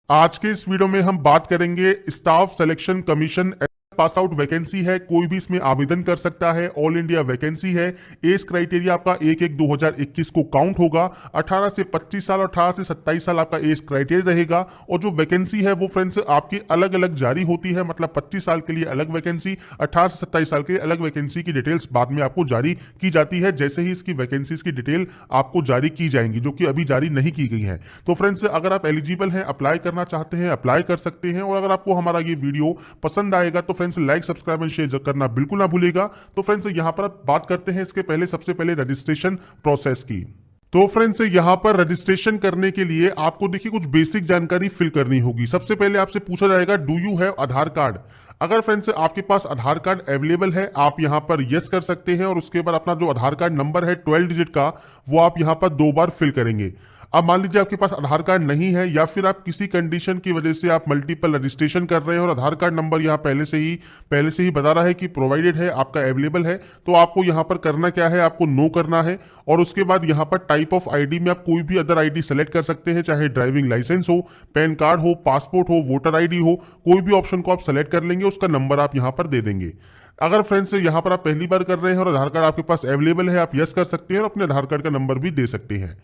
आज के इस वीडियो में हम बात करेंगे staff selection commission pass out vacancy है, कोई भी इसमें आवेदन कर सकता है। ऑल इंडिया वैकेंसी है। एज क्राइटेरिया आपका 1/1/2021 को काउंट होगा। 18 से 25 साल और 18 से 27 साल आपका एज क्राइटेरिया रहेगा। और जो वैकेंसी है वो फ्रेंड्स आपकी अलग अलग जारी होती है, मतलब 25 साल के लिए अलग वैकेंसी, 18 से 27 साल के लिए अलग वैकेंसी की डिटेल्स बाद में आपको जारी की जाती है जैसे ही इसकी वैकेंसीज की डिटेल आपको जारी की जाएंगी, जो कि अभी जारी नहीं की गई है। तो फ्रेंड्स अगर आप एलिजिबल हैं, अप्लाई करना चाहते हैं, अप्लाई कर सकते हैं। और अगर आपको हमारा ये वीडियो पसंद आएगा तो friends like, subscribe and share करना बिल्कुल ना भूलिएगा। तो फ्रेंड्स यहां पर आप बात करते हैं इसके पहले सबसे पहले रजिस्ट्रेशन प्रोसेस की। तो फ्रेंड्स यहां पर रजिस्ट्रेशन करने के लिए आपको देखिए कुछ बेसिक जानकारी फिल करनी होगी। सबसे पहले आपसे पूछा जाएगा do you have Aadhaar card. अगर फ्रेंड्स आपके पास आधार कार्ड अवेलेबल है आप यहां पर यस कर सकते हैं और उसके बाद अपना जो आधार कार्ड नंबर है 12 डिजिट का वो आप यहां पर 2 बार फिल करेंगे। अब मान लीजिए आपके पास आधार कार्ड नहीं है या फिर आप किसी कंडीशन की वजह से आप मल्टीपल रजिस्ट्रेशन कर रहे हैं और आधार कार्ड नंबर यहाँ पहले से ही बता रहा है कि प्रोवाइडेड है, आपका अवेलेबल है, तो आपको यहाँ पर करना क्या है, आपको नो करना है। और उसके बाद यहाँ पर टाइप ऑफ आईडी में आप कोई भी अदर आईडी सेलेक्ट कर सकते हैं, चाहे ड्राइविंग लाइसेंस हो, पैन कार्ड हो, पासपोर्ट हो, वोटर आईडी हो, कोई भी ऑप्शन को आप सेलेक्ट कर लेंगे, उसका नंबर आप यहाँ पर दे देंगे। अगर फ्रेंड्स यहाँ पर आप पहली बार कर रहे हैं और आधार कार्ड आपके पास अवेलेबल है, आप यस कर सकते हैं और अपने आधार कार्ड का नंबर भी दे सकते हैं।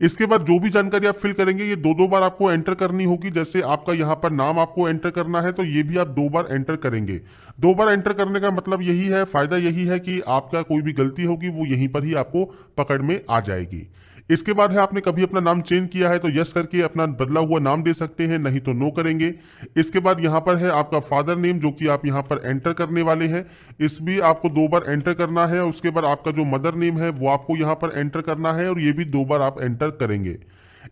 इसके बाद जो भी जानकारी आप फिल करेंगे ये 2 बार आपको एंटर करनी होगी। जैसे आपका यहाँ पर नाम आपको एंटर करना है तो ये भी आप 2 बार एंटर करेंगे। 2 बार एंटर करने का मतलब यही है, फायदा यही है कि आपका कोई भी गलती होगी वो यहीं पर ही आपको पकड़ में आ जाएगी। इसके बाद है आपने कभी अपना नाम चेंज किया है तो यस करके अपना बदला हुआ नाम दे सकते हैं, नहीं तो नो करेंगे। इसके बाद यहाँ पर है आपका फादर नेम जो कि आप यहाँ पर एंटर करने वाले हैं, इस भी आपको 2 बार एंटर करना है। उसके बाद आपका जो मदर नेम है वो आपको यहाँ पर एंटर करना है और ये भी 2 बार आप एंटर करेंगे।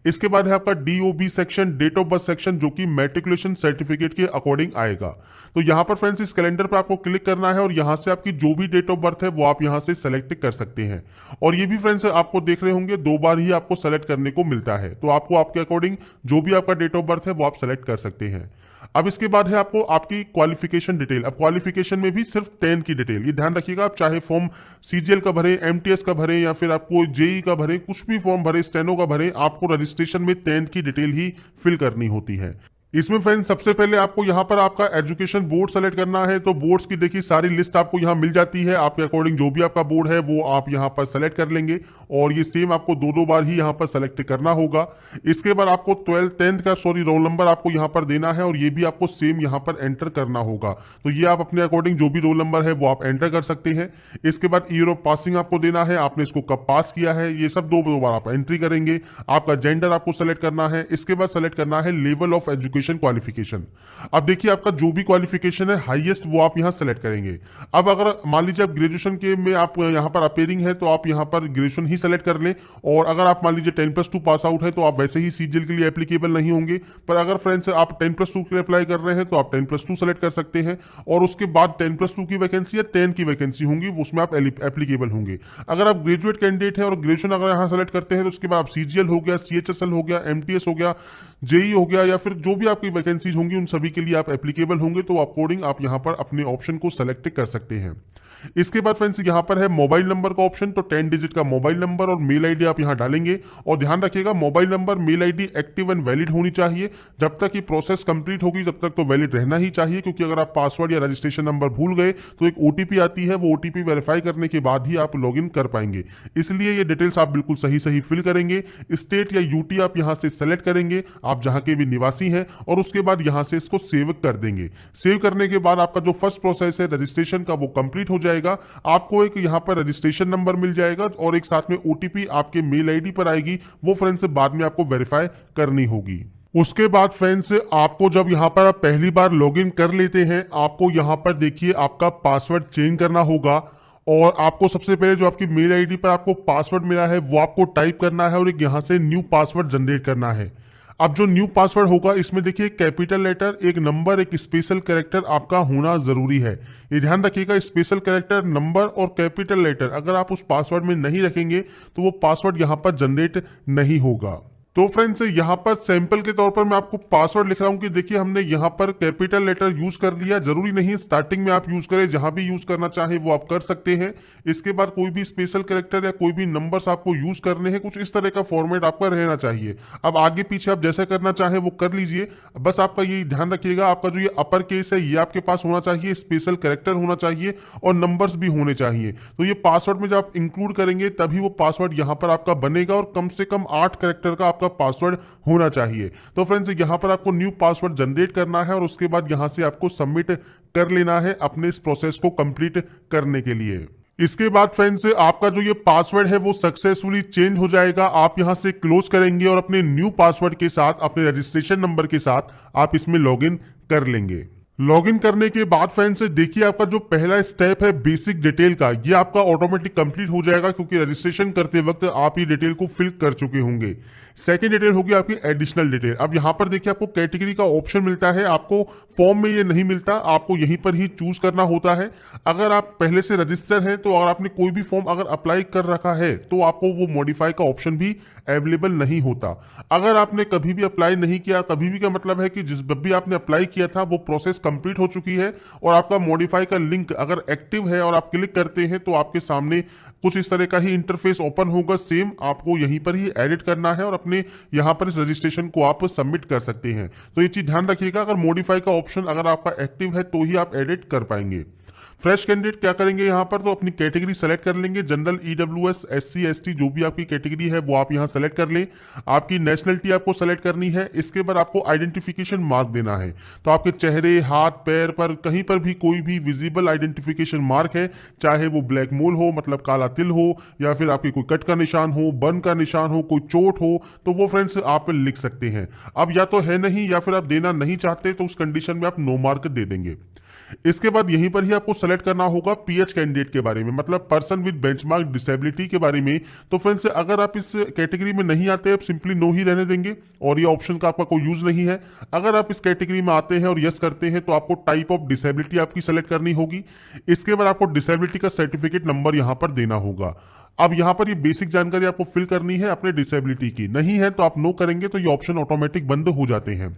इसके बाद है आपका DOB section, date of birth section, जो कि मैट्रिकुलेशन सर्टिफिकेट के अकॉर्डिंग आएगा। तो यहाँ पर फ्रेंड्स इस कैलेंडर पर आपको क्लिक करना है और यहाँ से आपकी जो भी डेट ऑफ बर्थ है वो आप यहाँ से सेलेक्ट कर सकते हैं। और ये भी फ्रेंड्स आपको देख रहे होंगे 2 बार ही आपको सेलेक्ट करने को मिलता है, तो आपको आपके अकॉर्डिंग जो भी आपका डेट ऑफ बर्थ है वो आप सेलेक्ट कर सकते हैं। अब इसके बाद है आपको आपकी क्वालिफिकेशन डिटेल। अब क्वालिफिकेशन में भी सिर्फ 10 की डिटेल, ये ध्यान रखिएगा। आप चाहे फॉर्म CGL का भरें, MTS का भरें या फिर आपको JEE का भरें, कुछ भी फॉर्म भरें, स्टेनो का भरें, आपको रजिस्ट्रेशन में 10 की डिटेल ही फिल करनी होती है। इसमें फ्रेंड्स सबसे पहले आपको यहाँ पर आपका एजुकेशन बोर्ड सेलेक्ट करना है। तो बोर्ड्स की देखिए सारी लिस्ट आपको यहाँ मिल जाती है, आपके अकॉर्डिंग जो भी आपका बोर्ड है वो आप यहाँ पर सेलेक्ट कर लेंगे और ये सेम आपको 2 बार ही यहाँ पर सेलेक्ट करना होगा। इसके बाद आपको 10th का रोल नंबर आपको यहाँ पर देना है और ये भी आपको सेम यहाँ पर एंटर करना होगा। तो ये आप अपने अकॉर्डिंग जो भी रोल नंबर है वो आप एंटर कर सकते हैं। इसके बाद ईयर ऑफ पासिंग आपको देना है, आपने इसको कब पास किया है, ये सब 2 बार आप एंट्री करेंगे। आपका जेंडर आपको सेलेक्ट करना है। इसके बाद सेलेक्ट करना है लेवल ऑफ एजुकेशन क्वालिफिकेशन। अब देखिए आपका जो भी क्वालिफिकेशन है हाईएस्ट वो आप यहां सेलेक्ट करेंगे। अब अगर मान लीजिए आप ग्रेजुएशन के में आप यहां पर अपेयरिंग है तो आप यहां पर ग्रेजुएशन ही सेलेक्ट कर लें। और अगर आप मान लीजिए 10+2 पास आउट है तो आप वैसे ही CGL के लिए एप्लीकेबल नहीं होंगे। पर अगर फ्रेंड्स आप 10+2 के लिए अप्लाई कर रहे हैं तो आप 10+2 सेलेक्ट कर सकते हैं और उसके बाद 10+2 की वैकेंसी या 10 की वैकेंसी होंगी उसमें आप एप्लीकेबल होंगे। अगर आप ग्रेजुएट कैंडिडेट है और ग्रेजुएशन अगर यहाँ सेलेक्ट करते हैं तो उसके बाद आप CGL हो गया, CHSL हो गया, MTS हो गया, JEE हो गया या फिर जो भी आपकी वैकेंसीज होंगी उन सभी के लिए आप एप्लीकेबल होंगे। तो अकॉर्डिंग आप यहाँ पर अपने ऑप्शन को सेलेक्ट कर सकते हैं। इसके बाद फ्रेंड्स यहाँ पर है मोबाइल नंबर का ऑप्शन। तो 10 डिजिट का मोबाइल नंबर और मेल आईडी आप यहाँ डालेंगे और ध्यान रखिएगा mobile number mail ID active and valid होनी चाहिए। जब तक ये प्रोसेस कंप्लीट होगी तब तक तो वैलिड रहना ही चाहिए, क्योंकि अगर आप पासवर्ड या रजिस्ट्रेशन नंबर भूल गए तो एक OTP आती है, वो OTP वेरीफाई करने के बाद ही आप लॉगिन कर पाएंगे। इसलिए ये डिटेल्स आप बिल्कुल सही सही फिल करेंगे। स्टेट या UT आप यहाँ से सेलेक्ट करेंगे, आप जहाँ के भी निवासी हैं, और उसके बाद यहाँ से इसको सेव कर देंगे। सेव करने के बाद आपका जो फर्स्ट प्रोसेस है रजिस्ट्रेशन का वो कंप्लीट हो जाएगा। आपको एक यहाँ पर रजिस्ट्रेशन नंबर मिल जाएगा और एक साथ में OTP आपके मेल आईडी पर आएगी, वो फ्रेंड्स बाद में आपको वेरीफाई करनी होगी। उसके बाद फ्रेंड्स आपको जब यहाँ पर आप पहली बार लॉगिन कर लेते हैं आपको यहाँ पर देखिए आपका पासवर्ड चेंज करना होगा और आपको सबसे पहले जो आपकी मेल आईडी पर आपको पासवर्ड मिला है वो आपको टाइप करना है और एक यहाँ से न्यू पासवर्ड जनरेट करना है। अब जो न्यू पासवर्ड होगा इसमें देखिए कैपिटल लेटर, एक नंबर, एक स्पेशल कैरेक्टर आपका होना जरूरी है। ये ध्यान रखिएगा, स्पेशल कैरेक्टर, नंबर और कैपिटल लेटर अगर आप उस पासवर्ड में नहीं रखेंगे तो वो पासवर्ड यहाँ पर जनरेट नहीं होगा। तो फ्रेंड्स यहाँ पर सैंपल के तौर पर मैं आपको पासवर्ड लिख रहा हूँ कि देखिए हमने यहाँ पर कैपिटल लेटर यूज कर लिया। जरूरी नहीं स्टार्टिंग में आप यूज करें, जहां भी यूज करना चाहे वो आप कर सकते हैं। इसके बाद कोई भी स्पेशल कैरेक्टर या कोई भी नंबर्स आपको यूज करने हैं, कुछ इस तरह का फॉर्मेट आपका रहना चाहिए। अब आगे पीछे आप जैसा करना चाहे वो कर लीजिए, बस आपका ये ध्यान रखिएगा आपका जो ये अपर केस है ये आपके पास होना चाहिए, स्पेशल कैरेक्टर होना चाहिए और नंबर्स भी होने चाहिए। तो ये पासवर्ड में जब आप इंक्लूड करेंगे तभी वो पासवर्ड यहाँ पर आपका बनेगा और कम से कम 8 कैरेक्टर का आपका पासवर्ड होना चाहिए। तो फ्रेंड्स यहाँ पर आपको न्यू पासवर्ड जनरेट करना है और उसके बाद यहाँ से आपको सबमिट कर लेना है अपने इस प्रोसेस को कंप्लीट करने के लिए। इसके बाद फ्रेंड्स आपका जो ये पासवर्ड है वो सक्सेसफुली चेंज हो जाएगा। आप यहां से क्लोज करेंगे और अपने न्यू पासवर्ड के साथ, अपने रजिस्ट्रेशन नंबर के साथ आप इसमें लॉगिन कर लेंगे। लॉगिन करने के बाद फ्रेंड्स देखिए आपका जो पहला स्टेप है बेसिक डिटेल का, ये आपका ऑटोमेटिक कंप्लीट हो जाएगा क्योंकि रजिस्ट्रेशन करते वक्त आप ये डिटेल को फिल कर चुके होंगे। सेकंड डिटेल होगी आपकी एडिशनल डिटेल। अब यहाँ पर देखिए आपको कैटेगरी का ऑप्शन मिलता है, आपको फॉर्म में ये नहीं मिलता, आपको यहीं पर ही चूज करना होता है। अगर आप पहले से रजिस्टर हैं तो अगर आपने कोई भी फॉर्म अगर अप्लाई कर रखा है तो आपको वो मॉडिफाई का ऑप्शन भी अवेलेबल नहीं होता। अगर आपने कभी भी अप्लाई नहीं किया, कभी भी का मतलब है कि जिस भी आपने अप्लाई किया था वो प्रोसेस कंप्लीट हो चुकी है और आपका मॉडिफाई का लिंक अगर एक्टिव है और आप क्लिक करते हैं तो आपके सामने कुछ इस तरह का ही इंटरफेस ओपन होगा। सेम आपको यहीं पर ही एडिट करना है और अपने यहाँ पर इस रजिस्ट्रेशन को आप सबमिट कर सकते हैं। तो ये चीज ध्यान रखिएगा, अगर मॉडिफाई का ऑप्शन अगर आपका एक्टिव है तो ही आप एडिट कर पाएंगे। फ्रेश कैंडिडेट क्या करेंगे यहाँ पर, तो अपनी कैटेगरी सेलेक्ट कर लेंगे। जनरल, ईडब्ल्यूएस, एससी, एसटी जो भी आपकी कैटेगरी है वो आप यहाँ सेलेक्ट कर लें। आपकी नेशनलिटी आपको सेलेक्ट करनी है। इसके बाद आपको आइडेंटिफिकेशन मार्क देना है। तो आपके चेहरे, हाथ, पैर पर कहीं पर भी कोई भी विजिबल आइडेंटिफिकेशन मार्क है, चाहे वो ब्लैक मोल हो मतलब काला तिल हो, या फिर आपकी कोई कट का निशान हो, बर्न का निशान हो, कोई चोट हो, तो वो फ्रेंड्स आप लिख सकते हैं। अब या तो है नहीं या फिर आप देना नहीं चाहते तो उस कंडीशन में आप नो मार्क दे देंगे। इसके बाद यहीं पर ही आपको सेलेक्ट करना होगा पीएच कैंडिडेट के बारे में, मतलब पर्सन विद बेंचमार्क डिसेबिलिटी के बारे में। तो फ्रेंड्स अगर आप इस कैटेगरी में नहीं आते, आप सिंपली नो ही रहने देंगे और ये ऑप्शन का आपका कोई यूज नहीं है। अगर आप इस कैटेगरी में आते हैं और यस करते हैं तो आपको टाइप ऑफ डिसेबिलिटी आपकी सेलेक्ट करनी होगी। इसके बाद आपको डिसेबिलिटी का सर्टिफिकेट नंबर यहाँ पर देना होगा। अब यहाँ पर ये बेसिक जानकारी आपको फिल करनी है अपने डिसेबिलिटी की, नहीं है तो आप नो करेंगे तो ये ऑप्शन ऑटोमेटिक बंद हो जाते हैं।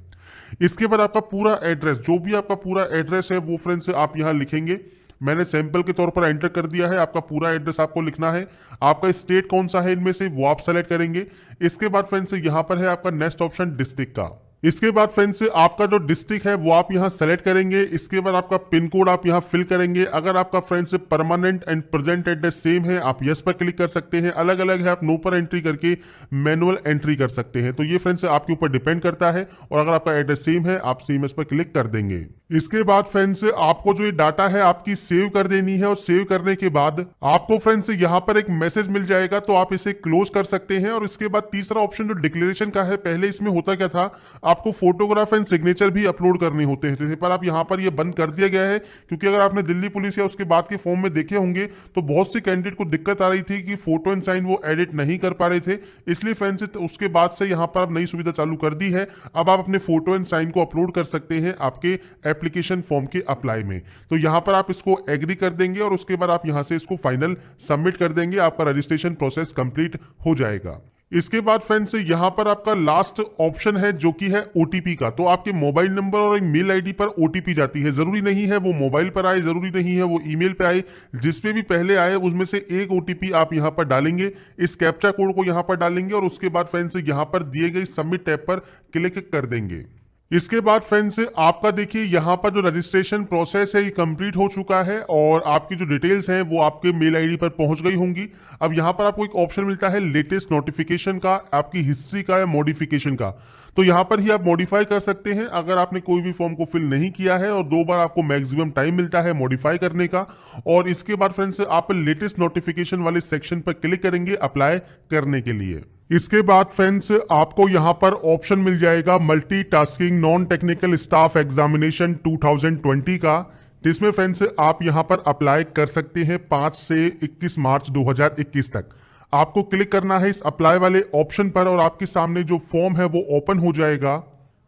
इसके बाद आपका पूरा एड्रेस, जो भी आपका पूरा एड्रेस है वो फ्रेंड्स आप यहाँ लिखेंगे। मैंने सैंपल के तौर पर एंटर कर दिया है, आपका पूरा एड्रेस आपको लिखना है। आपका स्टेट कौन सा है इनमें से वो आप सेलेक्ट करेंगे। इसके बाद फ्रेंड्स यहाँ पर है आपका नेक्स्ट ऑप्शन डिस्ट्रिक्ट का। इसके बाद फ्रेंड्स आपका जो डिस्ट्रिक्ट है वो आप यहाँ सेलेक्ट करेंगे। इसके बाद आपका पिन कोड आप यहाँ फिल करेंगे। अगर आपका friends permanent and present address same है आप यस पर क्लिक कर सकते हैं, अलग अलग है आप नो पर एंट्री करके मैनुअल एंट्री कर सकते हैं। तो ये फ्रेंड्स आपके ऊपर डिपेंड करता है, और अगर आपका एड्रेस सेम है आप सेम इस पर क्लिक कर देंगे। इसके बाद फ्रेंड्स आपको जो ये डाटा है आपकी सेव कर देनी है, और सेव करने के बाद आपको फ्रेंड्स यहाँ पर एक मैसेज मिल जाएगा तो आप इसे क्लोज कर सकते हैं। और इसके बाद तीसरा ऑप्शन जो डिक्लेरेशन का है, पहले इसमें होता क्या था, आपको फोटोग्राफ एंड सिग्नेचर भी अपलोड करने होते हैं, पर आप यहाँ पर ये बंद कर दिया गया है क्योंकि अगर आपने दिल्ली पुलिस या उसके बाद के फॉर्म में देखे होंगे तो बहुत सी कैंडिडेट को दिक्कत आ रही थी कि फोटो एंड साइन वो एडिट नहीं कर पा रहे थे। इसलिए फ्रेंड्स उसके बाद से यहाँ पर आप नई सुविधा चालू कर दी है। अब आप अपने फोटो एंड साइन को अपलोड कर सकते हैं आपके एप्लीकेशन फॉर्म के अप्लाई में। तो यहाँ पर आप इसको एग्री कर देंगे और उसके बाद आप यहाँ से इसको फाइनल सबमिट कर देंगे, आपका रजिस्ट्रेशन प्रोसेस कंप्लीट हो जाएगा। इसके बाद फ्रेंड्स यहाँ पर आपका लास्ट ऑप्शन है जो कि है ओटीपी का। तो आपके मोबाइल नंबर और एक मेल आईडी पर ओटीपी जाती है। जरूरी नहीं है वो मोबाइल पर आए, जरूरी नहीं है वो ईमेल पे आए, जिस पे भी पहले आए उसमें से एक ओटीपी आप यहाँ पर डालेंगे। इस कैप्चा कोड को यहाँ पर डालेंगे और उसके बाद फ्रेंड्स यहाँ पर दिए गए सबमिट टैब पर क्लिक कर देंगे। इसके बाद फ्रेंड्स आपका देखिए यहाँ पर जो रजिस्ट्रेशन प्रोसेस है ये कंप्लीट हो चुका है और आपकी जो डिटेल्स हैं वो आपके मेल आईडी पर पहुंच गई होंगी। अब यहाँ पर आपको एक ऑप्शन मिलता है लेटेस्ट नोटिफिकेशन का, आपकी हिस्ट्री का या मॉडिफिकेशन का। तो यहाँ पर ही आप मॉडिफाई कर सकते हैं अगर आपने कोई भी फॉर्म को फिल नहीं किया है, और 2 बार आपको मैक्सिमम टाइम मिलता है मॉडिफाई करने का। और इसके बाद फ्रेंड्स आप लेटेस्ट नोटिफिकेशन वाले सेक्शन पर क्लिक करेंगे अप्लाई करने के लिए। इसके बाद फ्रेंड्स आपको यहाँ पर ऑप्शन मिल जाएगा multitasking non technical staff examination 2020 का, जिसमें फ्रेंड्स आप यहाँ पर अप्लाई कर सकते हैं 5 से 21 मार्च 2021 तक। आपको क्लिक करना है इस अप्लाई वाले ऑप्शन पर और आपके सामने जो फॉर्म है वो ओपन हो जाएगा।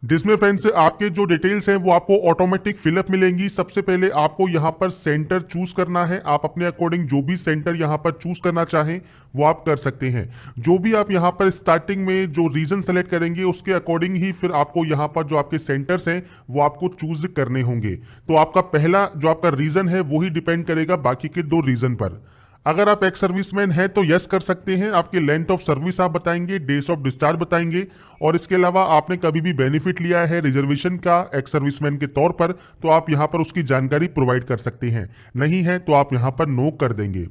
जिसमें फ्रेंड्स आपके जो डिटेल्स हैं वो आपको ऑटोमेटिक फिलअप मिलेंगी। सबसे पहले आपको यहाँ पर सेंटर चूज करना है। आप अपने अकॉर्डिंग जो भी सेंटर यहाँ पर चूज करना चाहें वो आप कर सकते हैं। जो भी आप यहाँ पर स्टार्टिंग में जो रीजन सेलेक्ट करेंगे उसके अकॉर्डिंग ही फिर आपको यहाँ पर जो आपके सेंटर्स हैं वो आपको चूज करने होंगे। तो आपका पहला जो आपका रीजन है वो ही डिपेंड करेगा बाकी के 2 रीजन पर। अगर आप एक्स सर्विसमैन हैं तो यस कर सकते हैं। आपकी लेंथ ऑफ सर्विस आप बताएंगे, डेज ऑफ डिस्चार्ज बताएंगे, और इसके अलावा आपने कभी भी बेनिफिट लिया है रिजर्वेशन का एक्स सर्विसमैन के तौर पर तो आप यहां पर उसकी जानकारी प्रोवाइड कर सकते हैं। नहीं है तो आप यहां पर नो कर देंगे।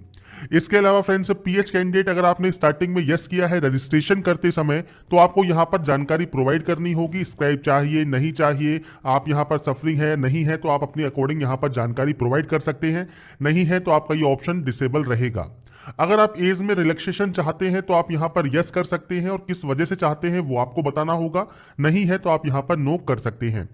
इसके अलावा फ्रेंड्स पीएच कैंडिडेट अगर आपने स्टार्टिंग में यस किया है रजिस्ट्रेशन करते समय तो आपको यहां पर जानकारी प्रोवाइड करनी होगी। स्क्राइब चाहिए नहीं चाहिए, आप यहां पर सफरिंग है नहीं है तो आप अपने अकॉर्डिंग यहां पर जानकारी प्रोवाइड कर सकते हैं। नहीं है तो आपका ये ऑप्शन डिसेबल रहेगा। अगर आप एज में रिलैक्सेशन चाहते हैं तो आप यहां पर यस कर सकते हैं और किस वजह से चाहते हैं वो आपको बताना होगा। नहीं है तो आप यहां पर नो कर सकते हैं।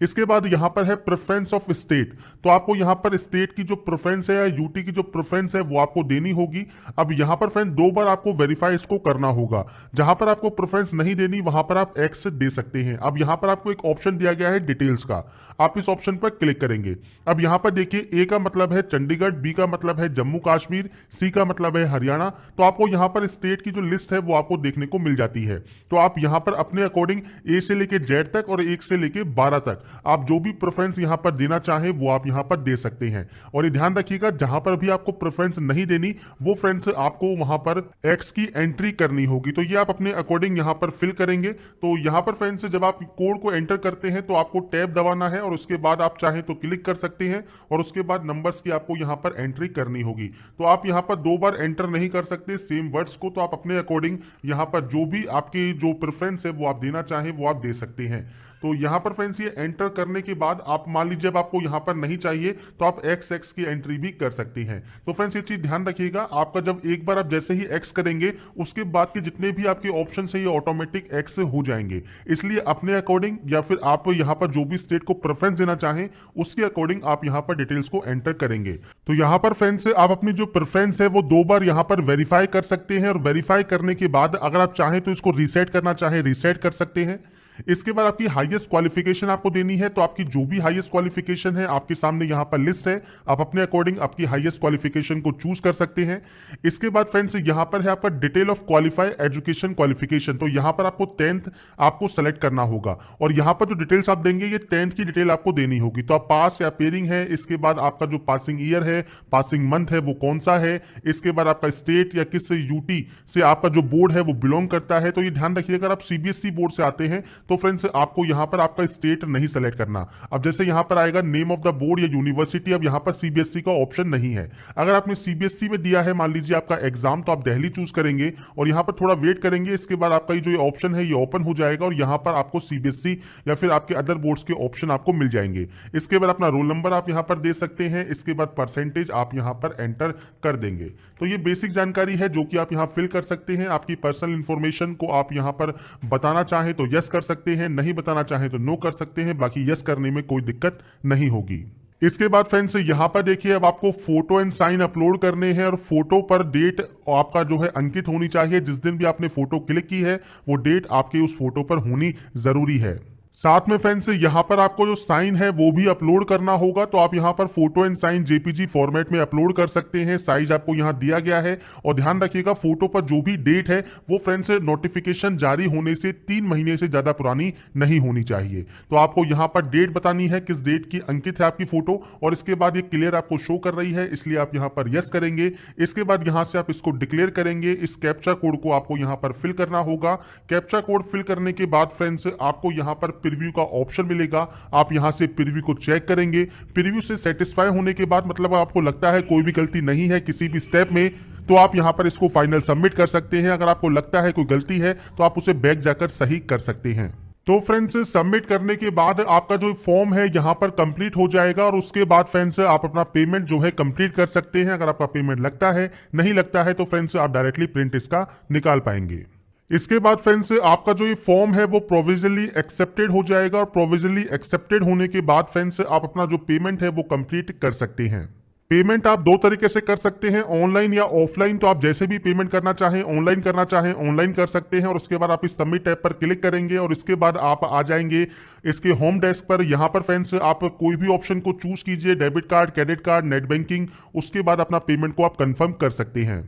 इसके बाद यहां पर है प्रेफरेंस ऑफ स्टेट। तो आपको यहां पर स्टेट की जो प्रेफरेंस है या यूटी की जो प्रेफरेंस है वो आपको देनी होगी। अब यहां पर फ्रेंड 2 बार आपको वेरीफाई इसको करना होगा। जहां पर आपको प्रेफरेंस नहीं देनी वहां पर आप एक्स दे सकते हैं। अब यहां पर आपको एक ऑप्शन दिया गया है डिटेल्स का, आप इस ऑप्शन पर क्लिक करेंगे। अब यहां पर देखिए ए का मतलब है चंडीगढ़, बी का मतलब है जम्मू कश्मीर, सी का मतलब है हरियाणा। तो आपको यहां पर स्टेट की जो लिस्ट है वो आपको देखने को मिल जाती है। तो आप यहां पर अपने अकॉर्डिंग ए से लेके जेड तक और 1 से लेके 12 तक आप जो भी प्रेफरेंस यहां पर देना चाहें वो आप यहां पर दे सकते हैं। और ये ध्यान रखिएगा जहां पर भी आपको प्रेफरेंस नहीं देनी वो फ्रेंड्स आपको वहां पर एक्स की एंट्री करनी होगी। तो ये आप अपने अकॉर्डिंग यहां पर फिल करेंगे। तो यहां पर फ्रेंड्स जब आप कोड को एंटर करते हैं तो आपको टैब दबाना है और उसके बाद आप चाहें तो क्लिक कर सकते हैं और उसके बाद नंबर्स की आपको यहां पर एंट्री करनी होगी। तो आप यहां पर 2 बार एंटर नहीं कर सकते सेम वर्ड्स को। तो आप अपने अकॉर्डिंग यहां पर जो भी आपकी जो प्रेफरेंस है वो आप देना चाहें वो आप दे सकते हैं। तो यहां पर फ्रेंड्स ये एंटर करने के बाद आप मान लीजिए जब आपको यहां पर नहीं चाहिए तो आप एक्स एक्स की एंट्री भी कर सकते हैं। तो फ्रेंड्स ये चीज ध्यान रखिएगा, आपका जब एक बार आप जैसे ही एक्स करेंगे उसके बाद के जितने भी आपके ऑप्शन है ये ऑटोमेटिक एक्स हो जाएंगे। इसलिए अपने अकॉर्डिंग या फिर आप यहां पर जो भी स्टेट को प्रेफरेंस देना चाहें उसके अकॉर्डिंग आप यहां पर डिटेल्स को एंटर करेंगे। तो यहां पर फ्रेंड्स आप अपनी जो प्रेफरेंस है वो 2 बार यहां पर वेरीफाई कर सकते हैं और वेरीफाई करने के बाद अगर आप चाहें तो इसको रीसेट करना चाहें रीसेट कर सकते हैं। इसके बाद आपकी हाईएस्ट क्वालिफिकेशन आपको देनी है। तो आपकी जो भी हाईएस्ट क्वालिफिकेशन है आपके सामने यहां पर लिस्ट है, आप अपने अकॉर्डिंग आपकी हाईएस्ट क्वालिफिकेशन को चूज कर सकते हैं। इसके बाद फ्रेंड्स यहां पर है आपका detail of qualify education qualification. तो यहां पर आपको 10th आपको सेलेक्ट करना होगा और यहां पर जो डिटेल्स आप देंगे ये 10th की डिटेल आपको देनी होगी। तो आप पास या पेयरिंग है, इसके बाद आपका जो पासिंग ईयर है, पासिंग मंथ है वो कौन सा है, इसके बाद आपका स्टेट या किस यूटी से आपका जो बोर्ड है वो बिलोंग करता है। तो ये ध्यान रखिए अगर आप सीबीएसई बोर्ड से आते हैं तो फ्रेंड्स आपको यहां पर आपका स्टेट नहीं सेलेक्ट करना। अब जैसे यहां पर आएगा नेम ऑफ द बोर्ड या यूनिवर्सिटी, अब यहां पर सीबीएसई का ऑप्शन नहीं है। अगर आपने सीबीएसई में दिया है मान लीजिए आपका एग्जाम तो आप दिल्ली चूज करेंगे और यहां पर थोड़ा वेट करेंगे। इसके बाद आपका ये जो ऑप्शन है ये ओपन हो जाएगा और यहां पर आपको सीबीएसई या फिर आपके अदर बोर्ड्स के ऑप्शन आपको मिल जाएंगे। इसके बाद अपना रोल नंबर आप यहां पर दे सकते हैं, इसके बाद परसेंटेज आप यहां पर एंटर कर देंगे। तो ये बेसिक जानकारी है जो कि आप यहां फिल कर सकते हैं। आपकी पर्सनल इंफॉर्मेशन को आप यहां पर बताना चाहें तो यस कर सकते हैं, नहीं बताना चाहें तो नो कर सकते हैं। बाकी यस करने में कोई दिक्कत नहीं होगी। इसके बाद फ्रेंड्स यहां पर देखिए अब आपको फोटो एंड साइन अपलोड करने हैं और फोटो पर डेट आपका जो है अंकित होनी चाहिए। जिस दिन भी आपने फोटो क्लिक की है वो डेट आपके उस फोटो पर होनी जरूरी है। साथ में फ्रेंड्स यहां पर आपको जो साइन है वो भी अपलोड करना होगा। तो आप यहां पर photo and sign JPG format में अपलोड कर सकते हैं। साइज आपको यहां दिया गया है और ध्यान रखिएगा फोटो पर जो भी डेट है वो फ्रेंड्स नोटिफिकेशन जारी होने से 3 महीने से ज्यादा पुरानी नहीं होनी चाहिए। तो आपको यहां पर डेट बतानी है किस डेट की अंकित है आपकी फोटो और इसके बाद ये क्लियर आपको शो कर रही है, इसलिए आप यहां पर यस करेंगे। इसके बाद यहां से आप इसको डिक्लेयर करेंगे। इस कैप्चा कोड को आपको यहां पर फिल करना होगा। कैप्चा कोड फिल करने के बाद फ्रेंड्स आपको यहां पर प्रीव्यू का ऑप्शन मिलेगा। आप यहां से प्रीव्यू को चेक करेंगे। प्रीव्यू से सेटिस्फाई होने के बाद मतलब आपको लगता है कोई भी गलती नहीं है किसी भी स्टेप में तो आप यहां पर इसको फाइनल सबमिट कर सकते हैं। अगर आपको लगता है कोई गलती है तो आप उसे बैक जाकर सही कर सकते हैं। तो फ्रेंड्स सबमिट करने के बाद आपका जो फॉर्म है यहां पर कंप्लीट हो जाएगा और उसके बाद फ्रेंड्स आप अपना पेमेंट जो है कंप्लीट कर सकते हैं। अगर आपका पेमेंट लगता है, नहीं लगता है तो फ्रेंड्स आप डायरेक्टली प्रिंट इसका निकाल पाएंगे। इसके बाद फ्रेंड्स आपका जो ये फॉर्म है वो प्रोविजनली एक्सेप्टेड हो जाएगा और प्रोविजनली एक्सेप्टेड होने के बाद फ्रेंड्स आप अपना जो पेमेंट है वो कंप्लीट कर सकते हैं। पेमेंट आप दो तरीके से कर सकते हैं, ऑनलाइन या ऑफलाइन। तो आप जैसे भी पेमेंट करना चाहें, ऑनलाइन करना चाहें ऑनलाइन कर सकते हैं, और उसके बाद आप इस सबमिट टैब पर क्लिक करेंगे और इसके बाद आप आ जाएंगे इसके होम डेस्क पर। यहाँ पर फ्रेंड्स आप कोई भी ऑप्शन को चूज कीजिए, debit card, credit card, net banking. उसके बाद अपना पेमेंट को आप कंफर्म कर सकते हैं।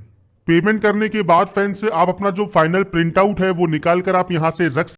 पेमेंट करने के बाद फ्रेंड्स आप अपना जो फाइनल प्रिंट आउट है वो निकाल कर आप यहाँ से रख